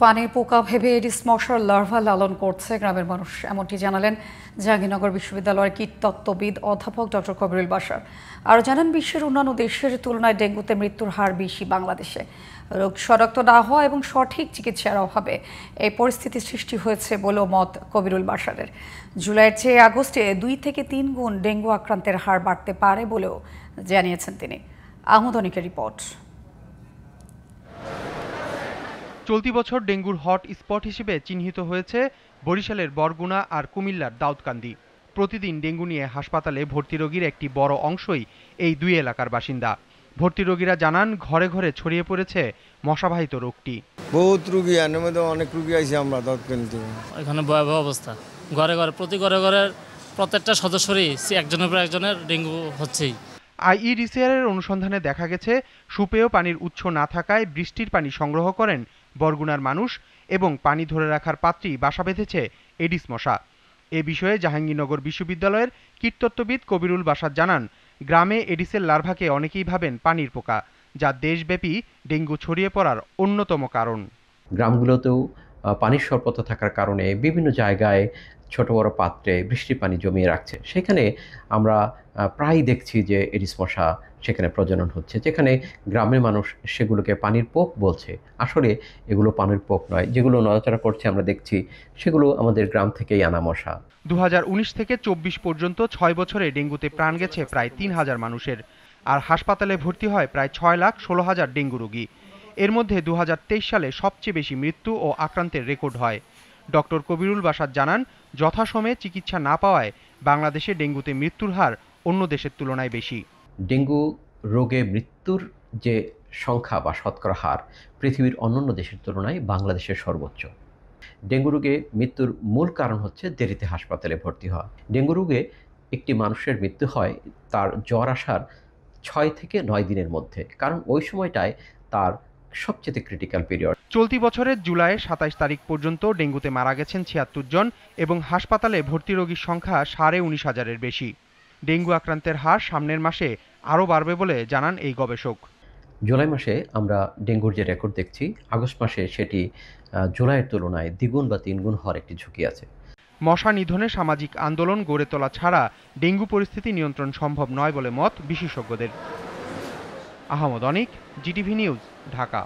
পানির পোকা ভেবে এডিস মশার লার্ভা লালন করছে গ্রামের মানুষ, এমনটি জানালেন জাহাঙ্গীরনগর বিশ্ববিদ্যালয়ের কীটতত্ত্ববিদ অধ্যাপক ডক্টর কবিরুল বাশার। আরও জানান, বিশ্বের অন্যান্য দেশের তুলনায় ডেঙ্গুতে মৃত্যুর হার বেশি বাংলাদেশে। রোগ শনাক্ত না হওয়া এবং সঠিক চিকিৎসার অভাবে এই পরিস্থিতি সৃষ্টি হয়েছে বলেও মত কবিরুল বাশারের। জুলাইয়ের চেয়ে আগস্টে 2 থেকে 3 গুণ ডেঙ্গু আক্রান্তের হার বাড়তে পারে বলেও জানিয়েছেন তিনি। আহমদ অনিকের রিপোর্ট। চলতি বছর ডেঙ্গুর হট স্পট হিসেবে চিহ্নিত হয়েছে বরিশালের বরগুনা আর কুমিল্লার দাউদকান্দি। প্রতিদিন ডেঙ্গু নিয়ে হাসপাতালে ভর্তি রোগীর একটি বড় অংশই এই দুই এলাকার বাসিন্দা। ভর্তি রোগীরা জানান, ঘরে ঘরে ছড়িয়ে পড়েছে মশাবাহিত রোগটি। বহুত রোগী, এর মধ্যে অনেক রোগী আইছে আমরা দাউদকান্দি। এখানে ভয়াবহ অবস্থা, ঘরে ঘরে প্রতি ঘরে ঘরে প্রত্যেকটা সদস্যরই একজনের পর একজনের ডেঙ্গু হচ্ছেই। আইইডিসিআরের অনুসন্ধানে দেখা গেছে, সুপেয় পানির উৎস না থাকায় বৃষ্টির পানি সংগ্রহ করেন বরগুনার মানুষ এবং পানি ধরে রাখার পাত্রেই বাসা বেঁধেছে এডিস মশা। এ বিষয়ে জাহাঙ্গীরনগর বিশ্ববিদ্যালয়ের কীটতত্ত্ববিদ কবিরুল বাশার জানান, গ্রামে এডিসের লার্ভাকে অনেকেই ভাবেন পানির পোকা, যা দেশব্যাপী ডেঙ্গু ছড়িয়ে পড়ার অন্যতম কারণ। গ্রামগুলোতেও পানির স্বল্পতা থাকার কারণে বিভিন্ন জায়গায় ছোট বড় পাত্রে বৃষ্টির পানি জমিয়ে রাখছে। সেখানে আমরা প্রায় দেখছি যে এডিস মশা সেখানে প্রজনন হচ্ছে, যেখানে গ্রামের মানুষ সেগুলোকে পানির পোক বলছে। আসলে এগুলো পানির পোক নয়, যেগুলো নড়াচড়া করছে আমরা দেখছি সেগুলো আমাদের গ্রাম থেকেই আনা মশা। 2019 থেকে 24 পর্যন্ত 6 বছরে ডেঙ্গুতে প্রাণ গেছে প্রায় 3000 মানুষের, আর হাসপাতালে ভর্তি হয় প্রায় 6,16,000 ডেঙ্গু রোগী। এর মধ্যে 2023 সালে সবচেয়ে বেশি মৃত্যু ও আক্রান্তের রেকর্ড হয়। ডক্টর কবিরুল বাশার জানান, যথাসময়ে চিকিৎসা না পাওয়ায় বাংলাদেশে ডেঙ্গুতে মৃত্যুর হার অন্য দেশের তুলনায় বেশি। ডেঙ্গু রোগে মৃত্যুর যে সংখ্যা বা শতকরা হার পৃথিবীর অন্যান্য দেশের তুলনায় বাংলাদেশের সর্বোচ্চ। ডেঙ্গু রোগে মৃত্যুর মূল কারণ হচ্ছে দেরিতে হাসপাতালে ভর্তি হওয়া। ডেঙ্গু রোগে একটি মানুষের মৃত্যু হয় তার জ্বর আসার 6 থেকে 9 দিনের মধ্যে, কারণ ওই সময়টায় তার সবচেয়ে ক্রিটিক্যাল পিরিয়ড। চলতি বছরের জুলাইয়ের 27 তারিখ পর্যন্ত ডেঙ্গুতে মারা গেছেন 76 জন এবং হাসপাতালে ভর্তি রোগীর সংখ্যা 19,500-এর বেশি। ডেঙ্গু আক্রান্তের হার সামনের মাসে আরও বাড়বে বলে জানান এই গবেষক। জুলাই মাসে আমরা ডেঙ্গুর যে রেকর্ড দেখছি, আগস্ট মাসে সেটি জুলাইয়ের তুলনায় দ্বিগুণ বা 3 গুণ হওয়ার একটি ঝুঁকি আছে। মশা নিধনে সামাজিক আন্দোলন গড়ে তোলা ছাড়া ডেঙ্গু পরিস্থিতি নিয়ন্ত্রণ সম্ভব নয় বলে মত বিশেষজ্ঞদের। আহমদ অনিক, জিটিভি নিউজ, ঢাকা।